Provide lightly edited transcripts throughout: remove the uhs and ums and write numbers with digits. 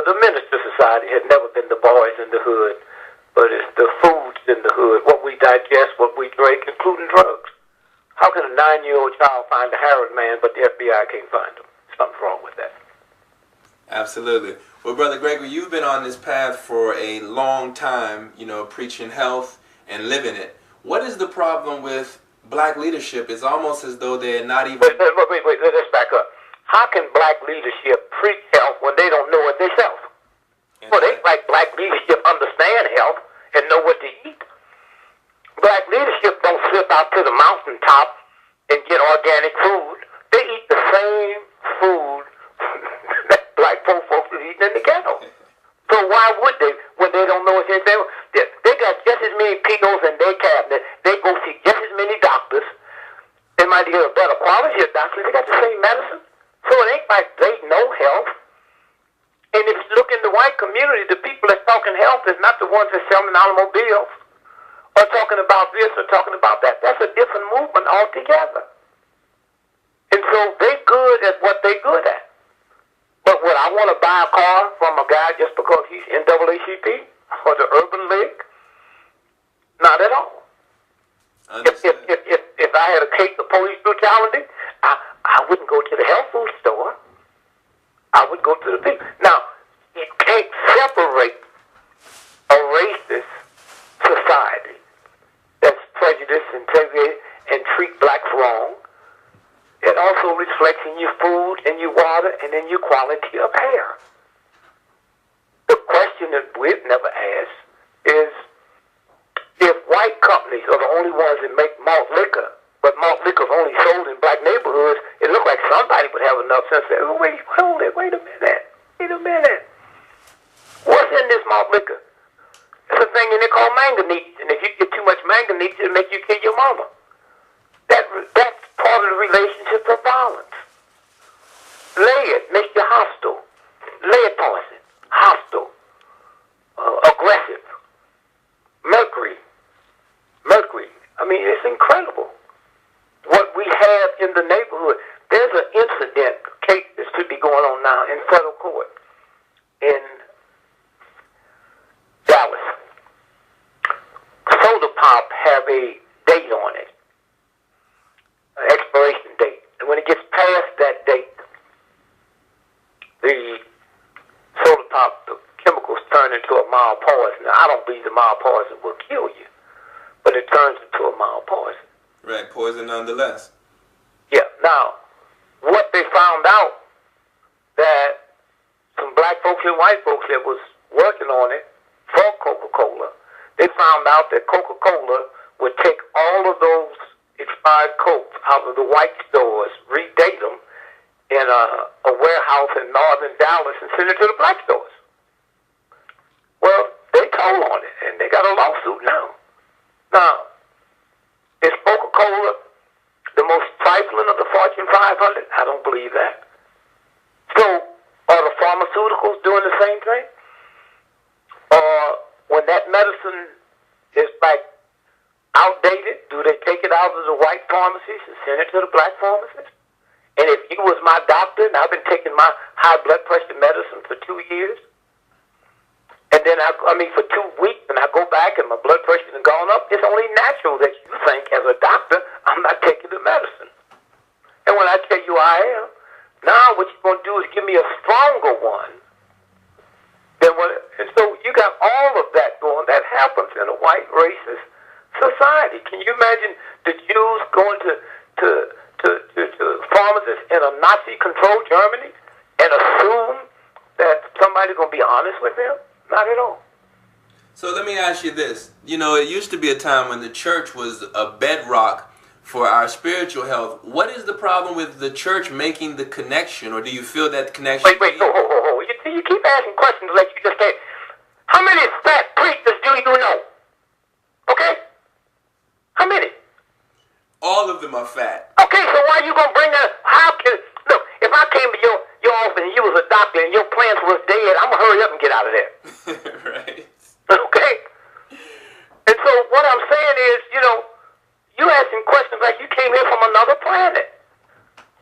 the Minister Society has never been the boys in the hood, but it's the foods in the hood, what we digest, what we drink, including drugs. How can a 9-year-old child find a heroin man, but the FBI can't find him? Something's wrong with that. Absolutely. Well, Brother Gregory, you've been on this path for a long time, preaching health and living it. What is the problem with black leadership? It's almost as though they're not even... Wait, let's back up. How can black leadership preach health when they don't know it themselves? Well, they like black leadership understand health and know what to eat. Black leadership don't slip out to the mountaintop and get organic food. They eat the same food that black folks are eating in the ghetto. So why would they when they don't know what they're saying? They got just as many pills in their cabinet. They go see just as many doctors. They might get a better quality of doctors. They got the same medicine. So it ain't like they know health. And if you look in the white community, the people that's talking health is not the ones that's selling automobiles or talking about this or talking about that. That's a different movement altogether. And so they're good at what they're good at. But would I want to buy a car from a guy just because he's NAACP or the Urban League? Not at all. If I had a case of police brutality, I wouldn't go to the health food store. I would go to the people. Now, you can't separate a racist society that's prejudiced and segregated and treat blacks wrong. It also reflects in your food and your water and in your quality of air. The question that we've never asked is if white companies are the only ones that make malt liquor, but malt liquor is only sold in black neighborhoods, it looks like somebody would have enough sense to say, oh, wait a minute. What's in this malt liquor? It's a thing in there called manganese, and if you get too much manganese, it'll make you kill your mama. That's part of the relationship of violence. Lead makes you hostile. Lead poison, hostile, aggressive. Mercury. I mean, it's incredible what we have in the neighborhood. There's an incident case that should be going on now in federal court in Dallas. Soda Pop have a date on it, an expiration date. And when it gets past that date, the soda pop, the chemicals turn into a mild poison. Now, I don't believe the mild poison will kill you, but it turns into a mild poison. Right, poison nonetheless. Yeah. Now, what they found out that some black folks and white folks that was working on it for Coca-Cola, they found out that Coca-Cola would take all of those expired Cokes out of the white stores, redate them in a warehouse in northern Dallas and send it to the black stores. Well, they told on it, and they got a lawsuit now. Now, is Coca-Cola the most trifling of the Fortune 500? I don't believe that. So, are the pharmaceuticals doing the same thing? Or when that medicine is like outdated, do they take it out of the white pharmacies and send it to the black pharmacies? And if you was my doctor, and I've been taking my high blood pressure medicine for 2 years, and then for 2 weeks, and I go back and my blood pressure has gone up, it's only natural that you think, as a doctor, I'm not taking the medicine. And when I tell you I am, now what you're going to do is give me a stronger one. And so you got all of that going. That happens in a white racist society. Can you imagine the Jews going to pharmacists in a Nazi-controlled Germany and assume that somebody's going to be honest with them? Not at all. So let me ask you this. It used to be a time when the church was a bedrock for our spiritual health. What is the problem with the church making the connection, or do you feel that connection? Wait, hold. You keep asking questions like you just said. How many fat preachers do you know? Okay? How many? All of them are fat. Okay, so why are you going to bring up, look, if I came to your office and you was a doctor and your plants was dead, I'm going to hurry up and get out of there. Right. Okay? And so what I'm saying is, you asking questions like you came here from another planet.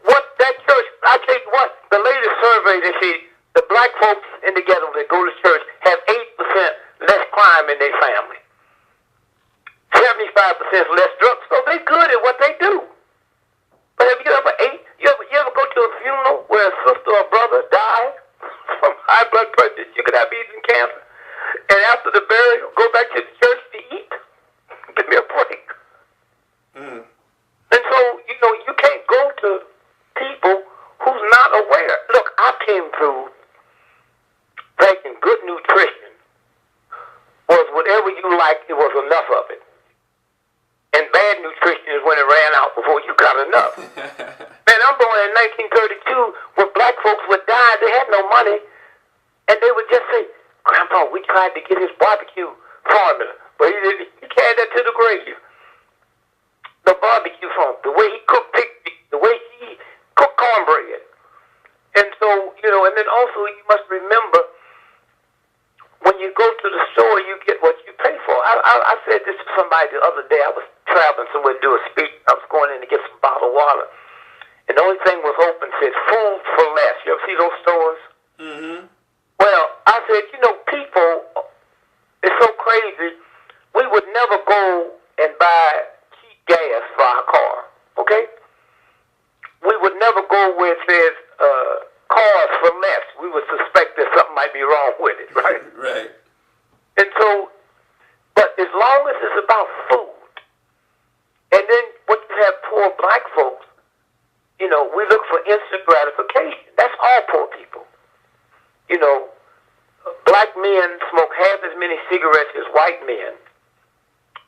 What that church, I tell you what, the latest survey, they see the black black folks in the ghetto that go to church have 8% less crime in their family. 75% less drugs. So they're good at what they do. But have you ever go to a funeral where a sister or brother died from high blood pressure, sugar diabetes, and cancer, and after the burial, go back to the church to eat? Give me a break. Mm. And so, you can't go to people who's not aware. Look, I came through thinking good nutrition was whatever you liked, it was enough of it. And bad nutrition is when it ran out before you got enough. Man, I'm born in 1932 when black folks would die, they had no money, and they would just say, Grandpa, we tried to get his barbecue formula, but he carried that to the grave. The barbecue formula, the way he cooked pig feet, the way he cooked cornbread. And so, and then also you must remember, when you go to the store, you get what you pay for. I said this to somebody the other day. I was traveling somewhere to do a speech. I was going in to get some bottled water. And the only thing was open said, food for less. You ever see those stores? Mm-hmm. Well, I said, people, it's so crazy. We would never go and buy cheap gas for our car, okay? We would never go where it says cars for less. We would suspect that something might be wrong with it, right? Right. And so, but as long as it's about food, and then when you have poor black folks, we look for instant gratification. That's all poor people. Black men smoke half as many cigarettes as white men,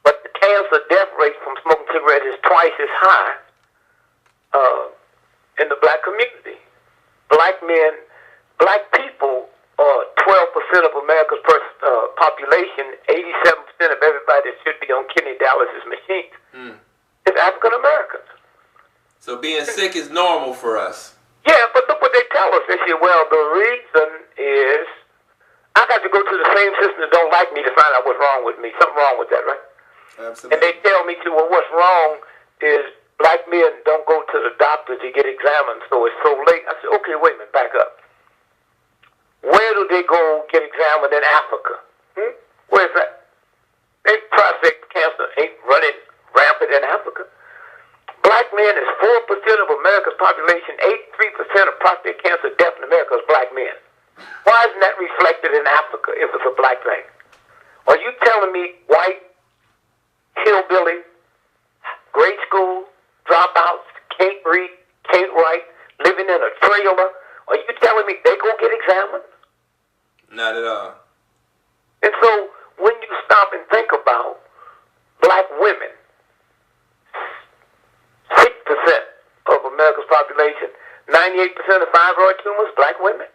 but the cancer death rate from smoking cigarettes is twice as high in the black community. Black people are 12% of America's population. 87% of everybody that should be on kidney dialysis machines is African Americans. So being sick is normal for us. Yeah, but look what they tell us. They say, well, the reason is I got to go to the same system that don't like me to find out what's wrong with me. Something wrong with that, right? Absolutely. And they tell me, well, what's wrong is black men don't go to the doctor to get examined, so it's so late. I said, okay, wait a minute, back up. Where do they go get examined in Africa? Where's that? Prostate cancer ain't running rampant in Africa. Black men is 4% of America's population. 83% of prostate cancer death in America is black men. Why isn't that reflected in Africa if it's a black thing? Are you telling me white, hillbilly, grade school, dropouts, can't read, can't write, living in a trailer, are you telling me they go get examined? Not at all. And so when you stop and think about black women, 6% of America's population, 98% of fibroid tumors, black women.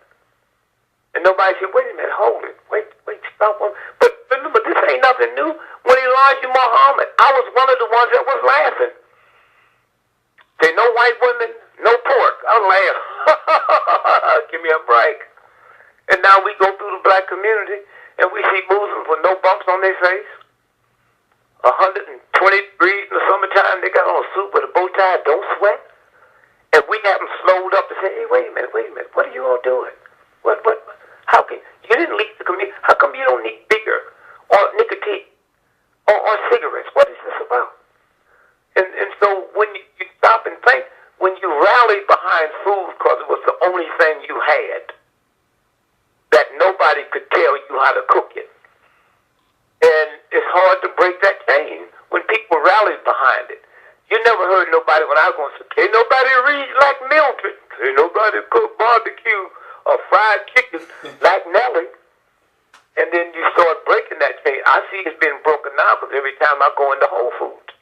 And nobody said, wait a minute, hold it. Wait, stop. But remember, this ain't nothing new. When Elijah Muhammad, I was one of the ones that was laughing. Say, no white women, no pork. I was laughing. Give me a break. And now we go through the black community and we see Muslims with no bumps on their face. 120 degrees in the summertime, they got on a suit with a bow tie, don't sweat. And we have them slowed up to say, hey, wait a minute, what are you all doing? How can, you didn't leak the community, how come you don't need bigger or nicotine or cigarettes? What is this about? And so when you stop and think, when you rally behind food because it was the only thing you had, that nobody could tell you how to cook it. And it's hard to break that chain when people rallied behind it. You never heard nobody, when I was going to say, can't nobody read like Mildred. Can't nobody cook barbecue or fried chicken like Nellie. And then you start breaking that chain. I see it's been broken now because every time I go into Whole Foods,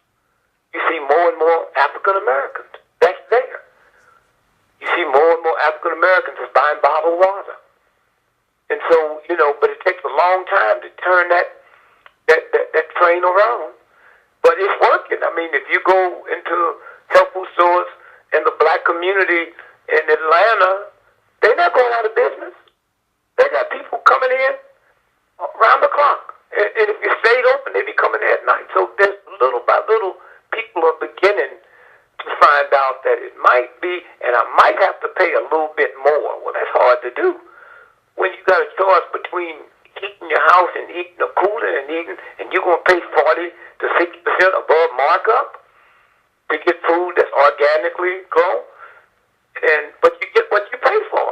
you see more and more African Americans. That's there. You see more and more African Americans is buying bottled water. And so, but it takes a long time to turn that train around. But it's working. I mean, if you go into health food stores in the black community in Atlanta, they're not going out of business. They got people coming in around the clock. And if you stayed open, they be coming in at night. So there's little by little, people are beginning to find out that it might be, and I might have to pay a little bit more. Well, that's hard to do. when you got a choice between heating your house and eating or cooling and eating, and you're going to pay 40 to 60% above markup to get food that's organically grown, but you get what you pay for.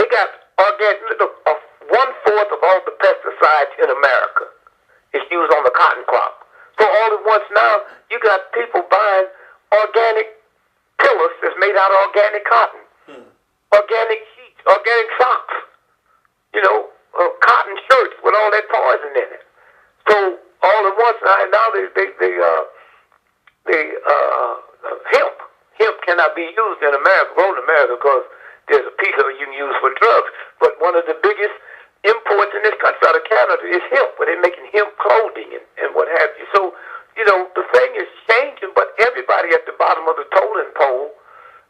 They got organic. Look, 1/4 of all the pesticides in America is used on the cotton crop. So all at once now, you got people buying organic pillars that's made out of organic cotton, organic sheets, organic socks, cotton shirts with all that poison in it. So all at once now hemp cannot be used in America, grown in America, because there's a piece of it you can use for drugs. But one of the biggest imports in this country out of Canada is hemp, where they're making hemp clothing and what have you. So, the thing is changing, but everybody at the bottom of the totem pole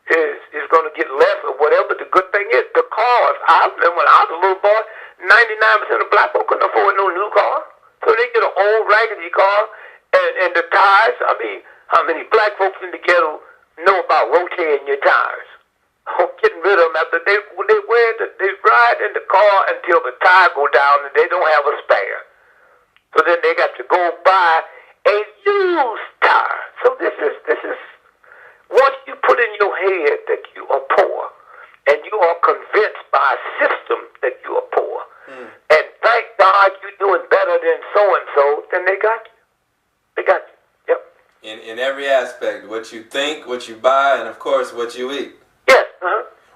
is going to get less of whatever the good thing is. The cars, I remember when I was a little boy, 99% of black folk couldn't afford no new car. So they get an old raggedy car and the tires. I mean, how many black folks in the ghetto know about rotating your tires? Getting rid of them after they ride in the car until the tire go down and they don't have a spare. So then they got to go buy a used tire. So this is once you put in your head that you are poor and you are convinced by a system that you are poor, and thank God you're doing better than so and so, then they got you. They got you. Yep. In every aspect, what you think, what you buy, and of course what you eat. Yes.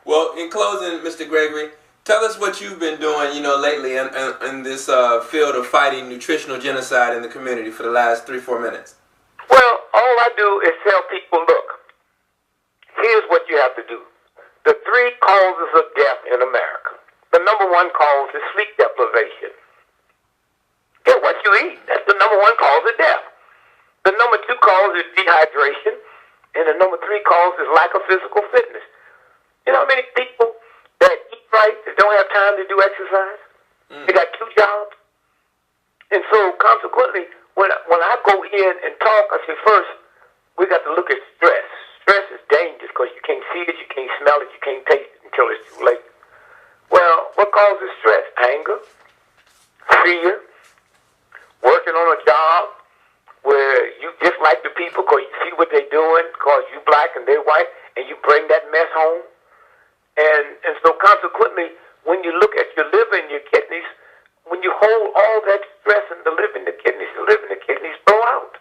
Well, in closing, Mr. Gregory, tell us what you've been doing, lately in this field of fighting nutritional genocide in the community for the last 3-4 minutes. Well, all I do is tell people, look, here's what you have to do. The 3 causes of death in America. The number 1 cause is sleep deprivation. Get what you eat. That's the number 1 cause of death. The number 2 cause is dehydration. And the number 3 cause is lack of physical fitness. You know how many people that eat right that don't have time to do exercise? They got 2 jobs. And so consequently, when I go in and talk, I say, first, we got to look at stress. Stress is dangerous because you can't see it, you can't smell it, you can't taste it until it's too late. Well, what causes stress? Anger, fear, working on a job where you dislike the people because you see what they're doing because you black and they're white, and you bring that mess home. And so consequently, when you look at your liver and your kidneys, when you hold all that stress in the liver and the kidneys blow out.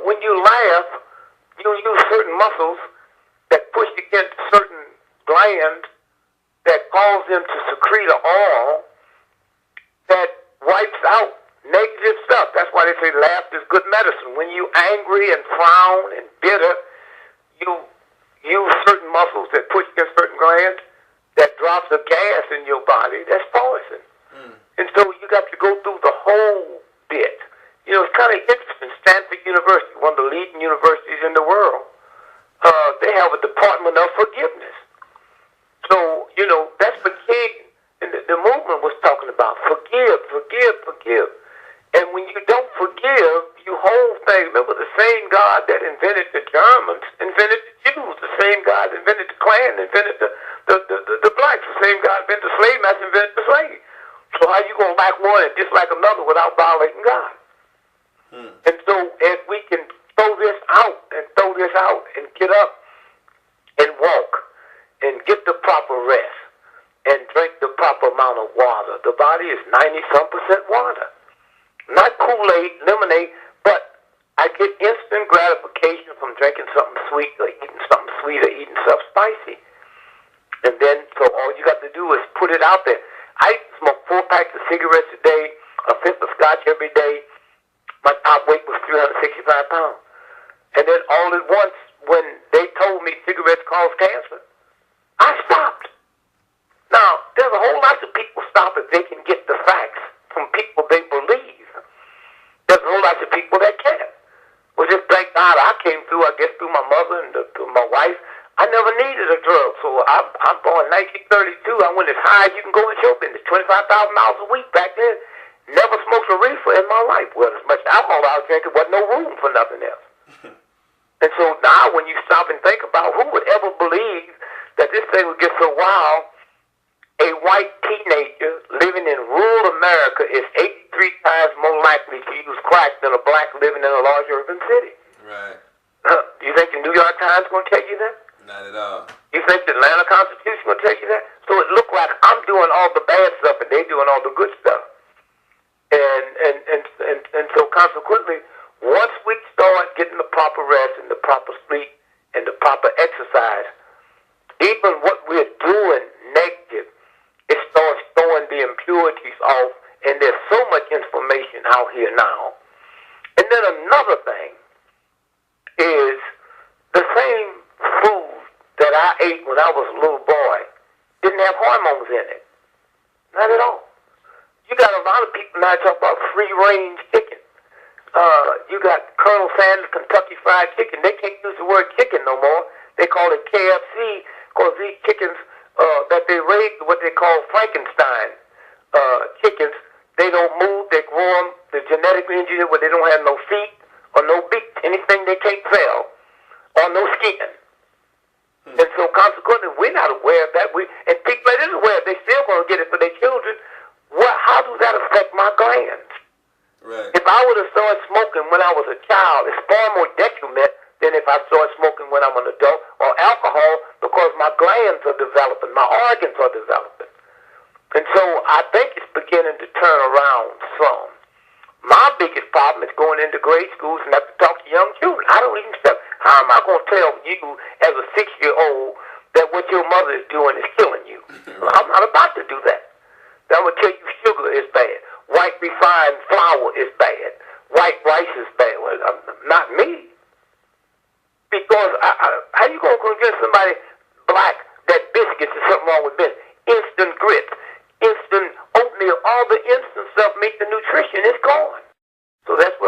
When you laugh, you use certain muscles that push against certain glands that cause them to secrete an oil that wipes out negative stuff. That's why they say laughter is good medicine. When you're angry and frown and bitter, you use certain muscles that push against certain glands that drops the gas in your body. That's poison. And so you got to go through the whole bit. It's kind of interesting. Stanford University, one of the leading universities in the world, they have a department of forgiveness. So, that's what the movement was talking about. Forgive. And when you don't forgive, you hold things. Remember, the same God that invented the Germans invented the Jews. The same God that invented the Klan invented the blacks. The same God invented the slave master invented the slave. So how you going to like one and dislike another without violating God? And so as we can throw this out and get up and walk and get the proper rest and drink the proper amount of water. The body is 90-some% water. Not Kool-Aid, lemonade, but I get instant gratification from drinking something sweet or eating something sweet or eating something spicy. And then, so all you got to do is put it out there. I smoke 4 packs of cigarettes a day, a fifth of scotch every day. My top weight was 365 pounds. And then all at once, when they told me cigarettes cause cancer, I stopped. Now, there's a whole lot of people stop if they can get the facts from people they believe. There's a whole lot of people that can't. Well, just thank God I came through, I guess, through my mother and through my wife. I never needed a drug. So I'm born in 1932. I went as high as you can go in show business, $25,000 a week back then. Never smoked a reefer in my life. Well, as much alcohol I was drinking, wasn't no room for nothing else. And so now when you stop and think about who would ever believe that this thing would get so wild a white teenager living in rural America is 83 times more likely to use crack than a black living in a large urban city. Right. Do you think the New York Times is going to tell you that? Not at all. You think the Atlanta Constitution is going to tell you that? So it looked like I'm doing all the bad stuff and they're doing all the good stuff. And so consequently, once we start getting the proper rest and the proper sleep and the proper exercise, even what we're doing negative, it starts throwing the impurities off, and there's so much information out here now. And then another thing is the same food that I ate when I was a little boy didn't have hormones in it. Not at all. You got a lot of people now talk about free-range chicken. You got Colonel Sanders Kentucky Fried Chicken. They can't use the word chicken no more. They call it KFC because these chickens that they raise, what they call Frankenstein chickens, they don't move, they grow them, they're genetically engineered where they don't have no feet or no beak, anything they can't sell, or no skin. And so consequently, we're not aware of that. And people that is aware, they're still going to get it for their children. How does that affect my glands? Right. If I would have started smoking when I was a child, it's far more detriment than if I start smoking when I'm an adult, or alcohol, because my glands are developing, my organs are developing. And so I think it's beginning to turn around some. My biggest problem is going into grade schools and have to talk to young children. I don't even step. How am I going to tell you as a 6-year-old that what your mother is doing is killing you? Right. I'm not about to do that. I'm going to tell you sugar is bad. White refined flour is bad. White rice is bad. Well, not me. Because how you going to convince somebody black that biscuits is something wrong with biscuits? Instant grits, instant oatmeal, all the instant stuff make the nutrition is gone. So that's